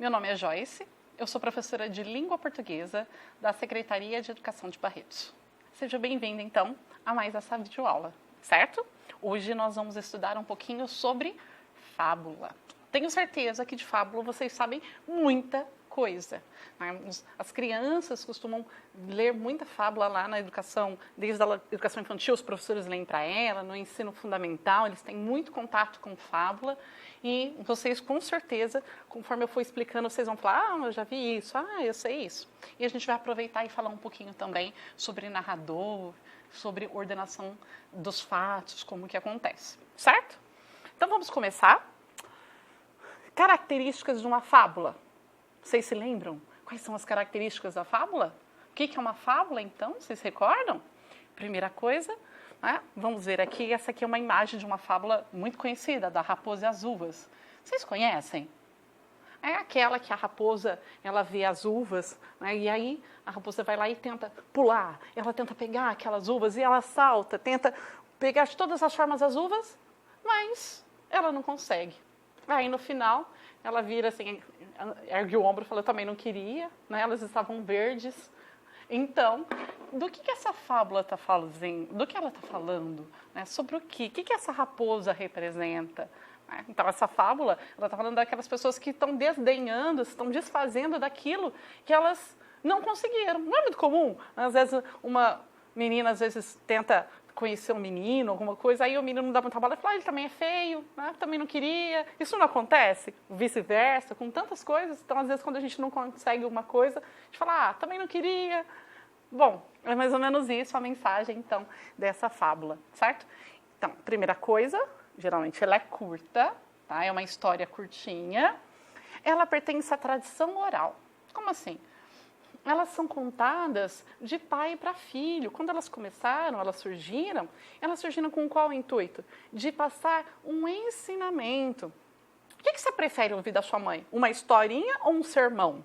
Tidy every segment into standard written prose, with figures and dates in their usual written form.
Meu nome é Joyce, eu sou professora de Língua Portuguesa da Secretaria de Educação de Barretos. Seja bem-vindo, então, a mais essa videoaula, certo? Hoje nós vamos estudar um pouquinho sobre fábula. Tenho certeza que de fábula vocês sabem muita coisa. As crianças costumam ler muita fábula lá na educação, desde a educação infantil, os professores leem para ela, no ensino fundamental, eles têm muito contato com fábula e vocês, com certeza, conforme eu for explicando, vocês vão falar, eu já vi isso, eu sei isso. E a gente vai aproveitar e falar um pouquinho também sobre narrador, sobre ordenação dos fatos, como que acontece, certo? Então vamos começar. Características de uma fábula. Vocês se lembram? Quais são as características da fábula? O que é uma fábula, então? Vocês recordam? Primeira coisa, né? Vamos ver aqui, essa aqui é uma imagem de uma fábula muito conhecida, da Raposa e as Uvas. Vocês conhecem? É aquela que a raposa, ela vê as uvas, né? E aí a raposa vai lá e tenta pular, ela tenta pegar aquelas uvas e ela salta, tenta pegar de todas as formas as uvas, mas ela não consegue. Aí no final, ela vira assim, ergue o ombro e fala, eu também não queria, né? Elas estavam verdes. Então, do que essa fábula está falando? Do que ela está falando? Né? Sobre o quê? O que essa raposa representa? Né? Então, essa fábula, ela está falando daquelas pessoas que estão desdenhando, estão desfazendo daquilo que elas não conseguiram. Não é muito comum? Às vezes, uma menina, tenta conhecer um menino, alguma coisa, aí o menino não dá muita bola e fala, ele também é feio, né? Também não queria. Isso não acontece? Vice-versa, com tantas coisas. Então, às vezes, quando a gente não consegue uma coisa, a gente fala, também não queria. Bom, é mais ou menos isso a mensagem, então, dessa fábula, certo? Então, primeira coisa, geralmente ela é curta, tá? É uma história curtinha. Ela pertence à tradição oral. Como assim? Elas são contadas de pai para filho. Quando elas começaram, elas surgiram com qual intuito? De passar um ensinamento. O que você prefere ouvir da sua mãe? Uma historinha ou um sermão?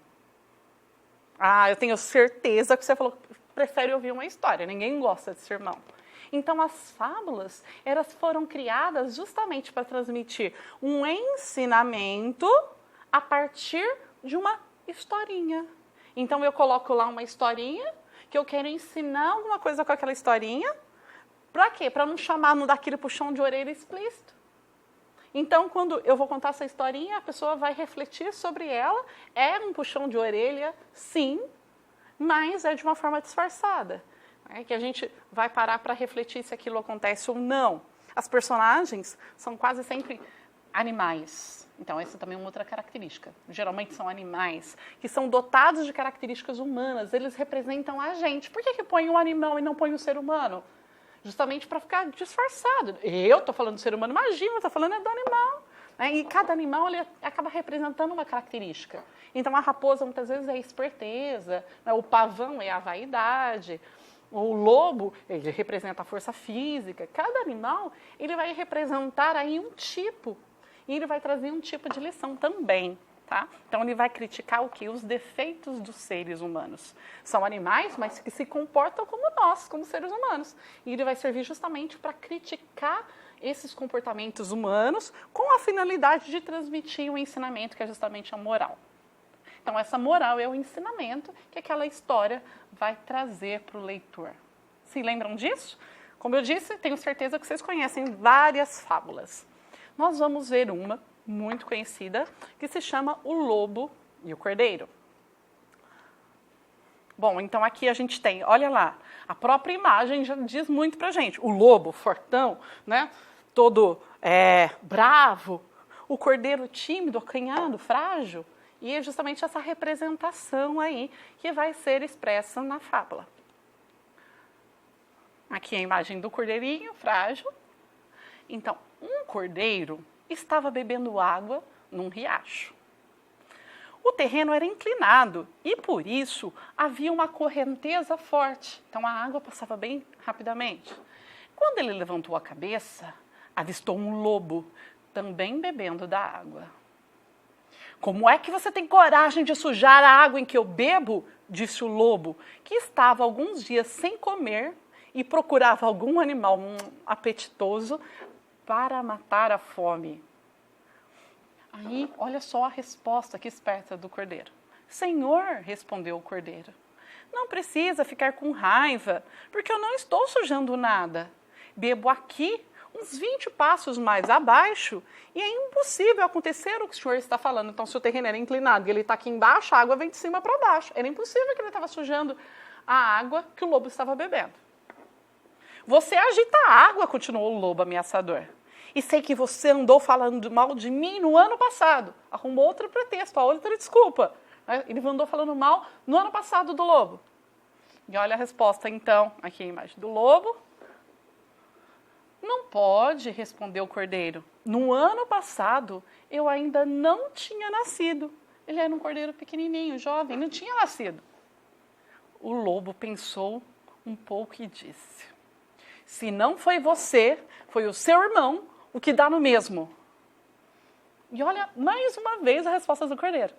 Eu tenho certeza que você falou que prefere ouvir uma história. Ninguém gosta de sermão. Então, as fábulas, elas foram criadas justamente para transmitir um ensinamento a partir de uma historinha. Então, eu coloco lá uma historinha, que eu quero ensinar alguma coisa com aquela historinha. Para quê? Para não dar aquele puxão de orelha explícito. Então, quando eu vou contar essa historinha, a pessoa vai refletir sobre ela. É um puxão de orelha, sim, mas é de uma forma disfarçada. É que a gente vai parar para refletir se aquilo acontece ou não. As personagens são quase sempre animais. Então, essa também é uma outra característica. Geralmente são animais que são dotados de características humanas. Eles representam a gente. Por que põe um animal e não põe um ser humano? Justamente para ficar disfarçado. Eu estou falando do ser humano, imagina, estou falando do animal. E cada animal ele acaba representando uma característica. Então, a raposa muitas vezes é a esperteza, o pavão é a vaidade, o lobo ele representa a força física. Cada animal ele vai representar aí um tipo. E ele vai trazer um tipo de lição também, tá? Então, ele vai criticar o quê? Os defeitos dos seres humanos. São animais, mas que se comportam como nós, como seres humanos. E ele vai servir justamente para criticar esses comportamentos humanos com a finalidade de transmitir o ensinamento, que é justamente a moral. Então, essa moral é o ensinamento que aquela história vai trazer para o leitor. Se lembram disso? Como eu disse, tenho certeza que vocês conhecem várias fábulas. Nós vamos ver uma muito conhecida que se chama O Lobo e o Cordeiro. Bom, então aqui a gente tem, olha lá, a própria imagem já diz muito pra gente. O lobo, fortão, né? Todo bravo. O cordeiro tímido, acanhado, frágil. E é justamente essa representação aí que vai ser expressa na fábula. Aqui a imagem do cordeirinho, frágil. Então, um cordeiro estava bebendo água num riacho. O terreno era inclinado e, por isso, havia uma correnteza forte. Então, a água passava bem rapidamente. Quando ele levantou a cabeça, avistou um lobo, também bebendo da água. Como é que você tem coragem de sujar a água em que eu bebo? Disse o lobo, que estava alguns dias sem comer e procurava algum animal apetitoso para matar a fome. Aí, olha só a resposta que esperta do cordeiro. Senhor, respondeu o cordeiro, não precisa ficar com raiva, porque eu não estou sujando nada. Bebo aqui, uns 20 passos mais abaixo, e é impossível acontecer o que o senhor está falando. Então, se o terreno era inclinado e ele está aqui embaixo, a água vem de cima para baixo. Era impossível que ele estava sujando a água que o lobo estava bebendo. Você agita a água, continuou o lobo ameaçador. E sei que você andou falando mal de mim no ano passado. Arrumou outro pretexto, outra desculpa. Ele andou falando mal no ano passado do lobo. E olha a resposta, então, aqui a imagem do lobo. Não pode, respondeu o cordeiro. No ano passado, eu ainda não tinha nascido. Ele era um cordeiro pequenininho, jovem, não tinha nascido. O lobo pensou um pouco e disse, se não foi você, foi o seu irmão, o que dá no mesmo. E olha, mais uma vez a resposta do cordeiro.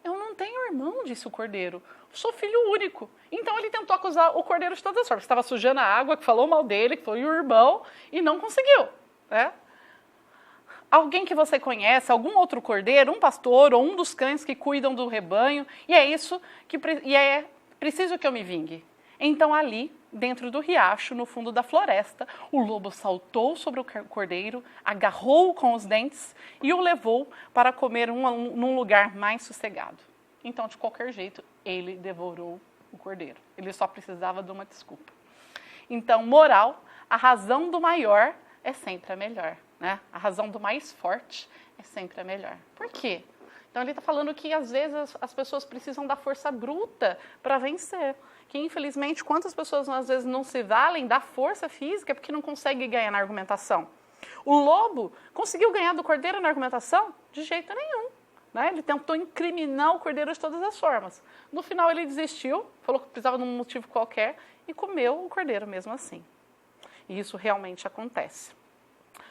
Eu não tenho irmão, disse o cordeiro. Sou filho único. Então ele tentou acusar o cordeiro de todas as formas. Estava sujando a água, que falou mal dele, que foi o irmão, e não conseguiu. Né? Alguém que você conhece, algum outro cordeiro, um pastor ou um dos cães que cuidam do rebanho, e é isso que é preciso que eu me vingue. Então ali, dentro do riacho, no fundo da floresta, o lobo saltou sobre o cordeiro, agarrou-o com os dentes e o levou para comer num lugar mais sossegado. Então, de qualquer jeito, ele devorou o cordeiro. Ele só precisava de uma desculpa. Então, moral, a razão do maior é sempre a melhor. Né? A razão do mais forte é sempre a melhor. Por quê? Então, ele está falando que, às vezes, as pessoas precisam da força bruta para vencer. Que, infelizmente, quantas pessoas, às vezes, não se valem da força física porque não conseguem ganhar na argumentação. O lobo conseguiu ganhar do cordeiro na argumentação? De jeito nenhum. Né? Ele tentou incriminar o cordeiro de todas as formas. No final, ele desistiu, falou que precisava de um motivo qualquer e comeu o cordeiro mesmo assim. E isso realmente acontece.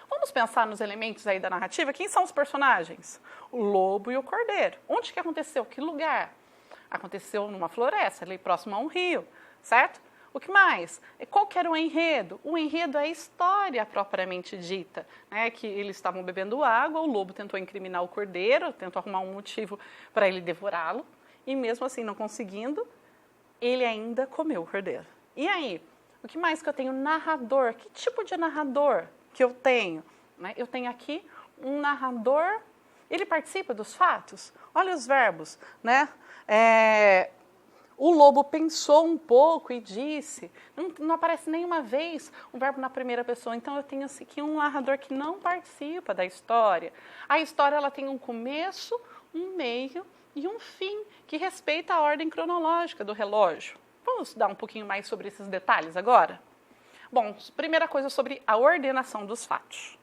Vamos pensar nos elementos aí da narrativa. Quem são os personagens? O lobo e o cordeiro. Onde que aconteceu? Que lugar? Aconteceu numa floresta, ali próximo a um rio, certo? O que mais? Qual que era o enredo? O enredo é a história propriamente dita, né? Que eles estavam bebendo água, o lobo tentou incriminar o cordeiro, tentou arrumar um motivo para ele devorá-lo, e mesmo assim não conseguindo, ele ainda comeu o cordeiro. E aí? O que mais que eu tenho? Narrador. Que tipo de narrador que eu tenho? Né? Eu tenho aqui um narrador, ele participa dos fatos? Olha os verbos, né? O lobo pensou um pouco e disse, não aparece nenhuma vez um verbo na primeira pessoa, então eu tenho aqui um narrador que não participa da história. A história ela tem um começo, um meio e um fim, que respeita a ordem cronológica do relógio. Vamos estudar um pouquinho mais sobre esses detalhes agora? Bom, primeira coisa sobre a ordenação dos fatos.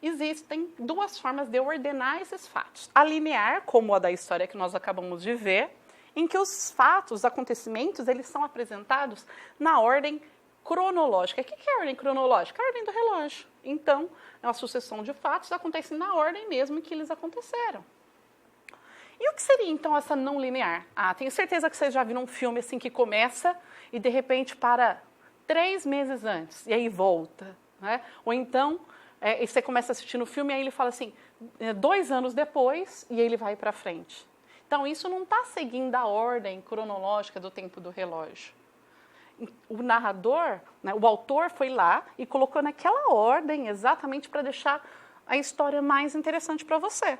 Existem duas formas de ordenar esses fatos. A linear, como a da história que nós acabamos de ver, em que os fatos, os acontecimentos, eles são apresentados na ordem cronológica. O que é a ordem cronológica? A ordem do relógio. Então, a sucessão de fatos acontece na ordem mesmo em que eles aconteceram. E o que seria, então, essa não linear? Tenho certeza que vocês já viram um filme assim que começa e, de repente, para 3 meses antes, e aí volta. Né? Ou então, e você começa assistindo o filme e aí ele fala assim, 2 anos depois, e ele vai para frente. Então, isso não está seguindo a ordem cronológica do tempo do relógio. O narrador, né, o autor foi lá e colocou naquela ordem exatamente para deixar a história mais interessante para você.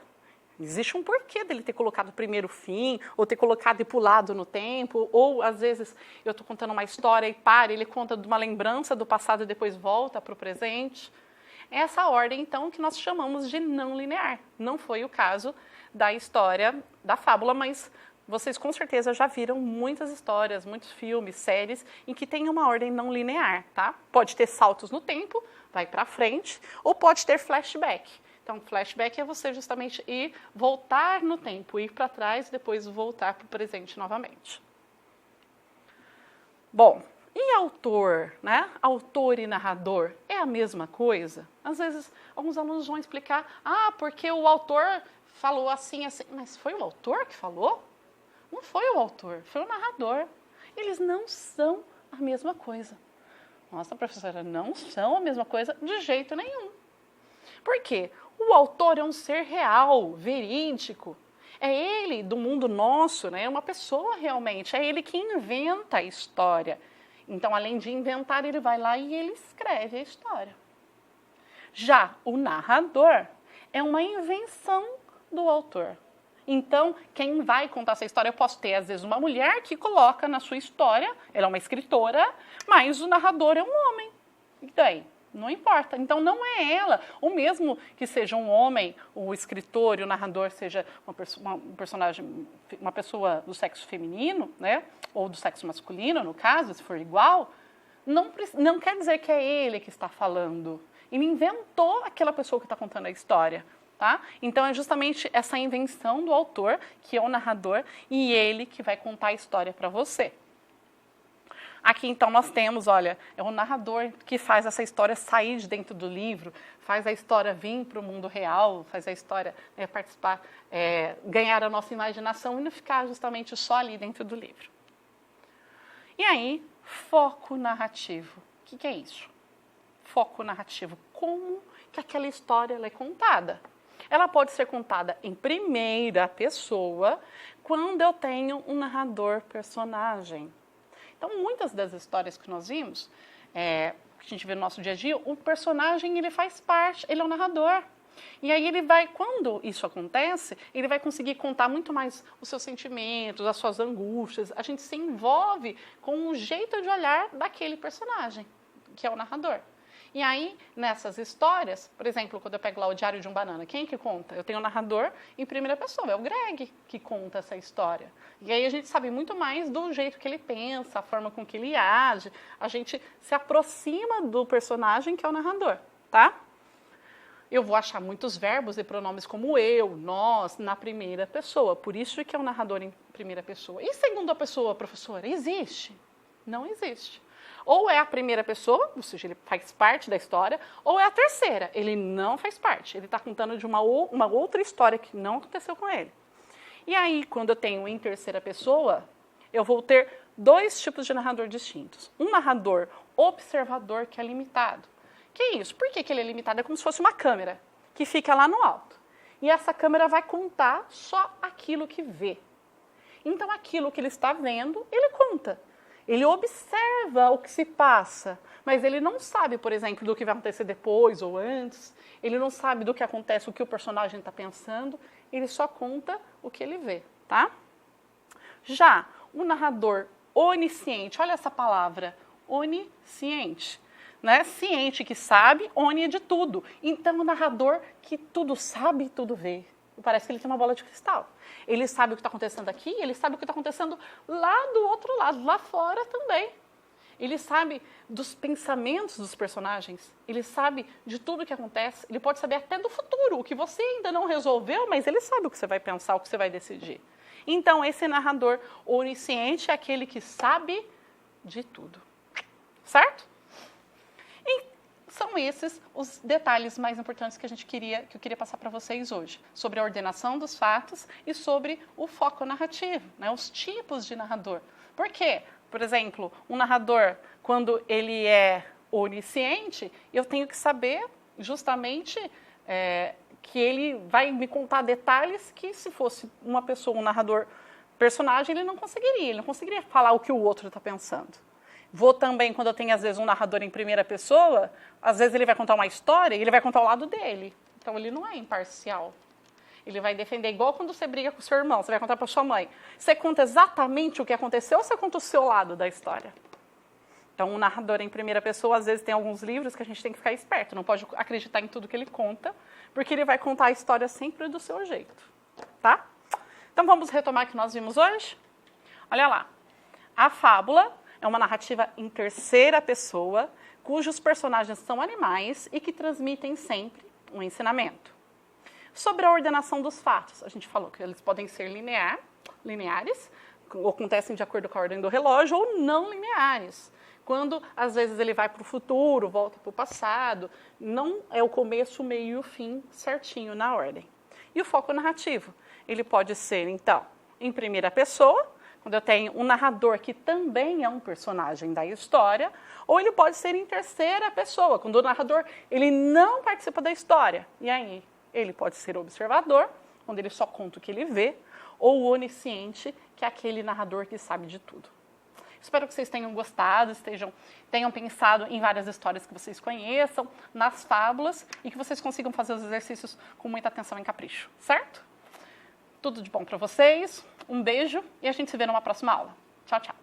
Existe um porquê dele ter colocado primeiro o fim, ou ter colocado e pulado no tempo, ou às vezes eu estou contando uma história e ele conta de uma lembrança do passado e depois volta para o presente. Essa ordem, então, que nós chamamos de não linear. Não foi o caso da história da fábula, mas vocês com certeza já viram muitas histórias, muitos filmes, séries, em que tem uma ordem não linear, tá? Pode ter saltos no tempo, vai para frente, ou pode ter flashback. Então, flashback é você justamente voltar no tempo, ir para trás e depois voltar para o presente novamente. Bom, e autor, né? Autor e narrador é a mesma coisa? Às vezes, alguns alunos vão explicar, porque o autor falou assim, assim. Mas foi o autor que falou? Não foi o autor, foi o narrador. Eles não são a mesma coisa. Nossa, professora, não são a mesma coisa de jeito nenhum. Por quê? O autor é um ser real, verídico. É ele do mundo nosso, né? É uma pessoa realmente, é ele que inventa a história. Então, além de inventar, ele vai lá e ele escreve a história. Já o narrador é uma invenção do autor. Então, quem vai contar essa história, eu posso ter, às vezes, uma mulher que coloca na sua história, ela é uma escritora, mas o narrador é um homem. E daí? Não importa. Então, não é ela. Ou mesmo que seja um homem, o escritor e o narrador seja um personagem, uma pessoa do sexo feminino, né? Ou do sexo masculino, no caso, se for igual, não quer dizer que é ele que está falando. Ele inventou aquela pessoa que está contando a história. Tá? Então, é justamente essa invenção do autor, que é o narrador, e ele que vai contar a história para você. Aqui, então, nós temos, olha, é o narrador que faz essa história sair de dentro do livro, faz a história vir para o mundo real, faz a história participar, ganhar a nossa imaginação e não ficar justamente só ali dentro do livro. E aí, foco narrativo. O que é isso? Foco narrativo. Como que aquela história ela é contada? Ela pode ser contada em primeira pessoa, quando eu tenho um narrador personagem. Então, muitas das histórias que nós vimos, que a gente vê no nosso dia a dia, o personagem ele faz parte, ele é o narrador. E aí ele vai, quando isso acontece, ele vai conseguir contar muito mais os seus sentimentos, as suas angústias. A gente se envolve com o jeito de olhar daquele personagem, que é o narrador. E aí, nessas histórias, por exemplo, quando eu pego lá o Diário de um Banana, quem é que conta? Eu tenho o narrador em primeira pessoa, é o Greg que conta essa história. E aí a gente sabe muito mais do jeito que ele pensa, a forma com que ele age, a gente se aproxima do personagem que é o narrador, tá? Eu vou achar muitos verbos e pronomes como eu, nós, na primeira pessoa, por isso que é o narrador em primeira pessoa. E segunda pessoa, professora, existe? Não existe. Ou é a primeira pessoa, ou seja, ele faz parte da história, ou é a terceira, ele não faz parte. Ele está contando de uma outra história que não aconteceu com ele. E aí, quando eu tenho em terceira pessoa, eu vou ter dois tipos de narrador distintos. Um narrador observador, que é limitado. Que é isso? Por que ele é limitado? É como se fosse uma câmera, que fica lá no alto. E essa câmera vai contar só aquilo que vê. Então, aquilo que ele está vendo, ele conta. Ele observa o que se passa, mas ele não sabe, por exemplo, do que vai acontecer depois ou antes. Ele não sabe do que acontece, o que o personagem está pensando. Ele só conta o que ele vê, tá? Já o narrador onisciente, olha essa palavra, onisciente. Né? Ciente que sabe, oni de tudo. Então, o narrador que tudo sabe e tudo vê. Parece que ele tem uma bola de cristal. Ele sabe o que está acontecendo aqui, ele sabe o que está acontecendo lá do outro lado, lá fora também. Ele sabe dos pensamentos dos personagens, ele sabe de tudo o que acontece, ele pode saber até do futuro, o que você ainda não resolveu, mas ele sabe o que você vai pensar, o que você vai decidir. Então, esse narrador onisciente é aquele que sabe de tudo. Certo? São esses os detalhes mais importantes que eu queria passar para vocês hoje, sobre a ordenação dos fatos e sobre o foco narrativo, né, os tipos de narrador. Por quê? Por exemplo, um narrador, quando ele é onisciente, eu tenho que saber justamente que ele vai me contar detalhes que, se fosse uma pessoa, um narrador personagem, ele não conseguiria falar o que o outro está pensando. Vou também, quando eu tenho, às vezes, um narrador em primeira pessoa, às vezes ele vai contar uma história e ele vai contar o lado dele. Então, ele não é imparcial. Ele vai defender, igual quando você briga com o seu irmão, você vai contar para sua mãe. Você conta exatamente o que aconteceu ou você conta o seu lado da história? Então, um narrador em primeira pessoa, às vezes, tem alguns livros que a gente tem que ficar esperto. Não pode acreditar em tudo que ele conta, porque ele vai contar a história sempre do seu jeito. Tá? Então, vamos retomar o que nós vimos hoje? Olha lá. A fábula é uma narrativa em terceira pessoa, cujos personagens são animais e que transmitem sempre um ensinamento. Sobre a ordenação dos fatos, a gente falou que eles podem ser lineares, ou acontecem de acordo com a ordem do relógio, ou não lineares. Quando, às vezes, ele vai para o futuro, volta para o passado, não é o começo, o meio e o fim certinho na ordem. E o foco narrativo, ele pode ser, então, em primeira pessoa, quando eu tenho um narrador que também é um personagem da história, ou ele pode ser em terceira pessoa, quando o narrador ele não participa da história. E aí, Ele pode ser observador, quando ele só conta o que ele vê, ou o onisciente, que é aquele narrador que sabe de tudo. Espero que vocês tenham gostado, tenham pensado em várias histórias que vocês conheçam, nas fábulas, e que vocês consigam fazer os exercícios com muita atenção e capricho, certo? Tudo de bom para vocês, um beijo e a gente se vê numa próxima aula. Tchau, tchau!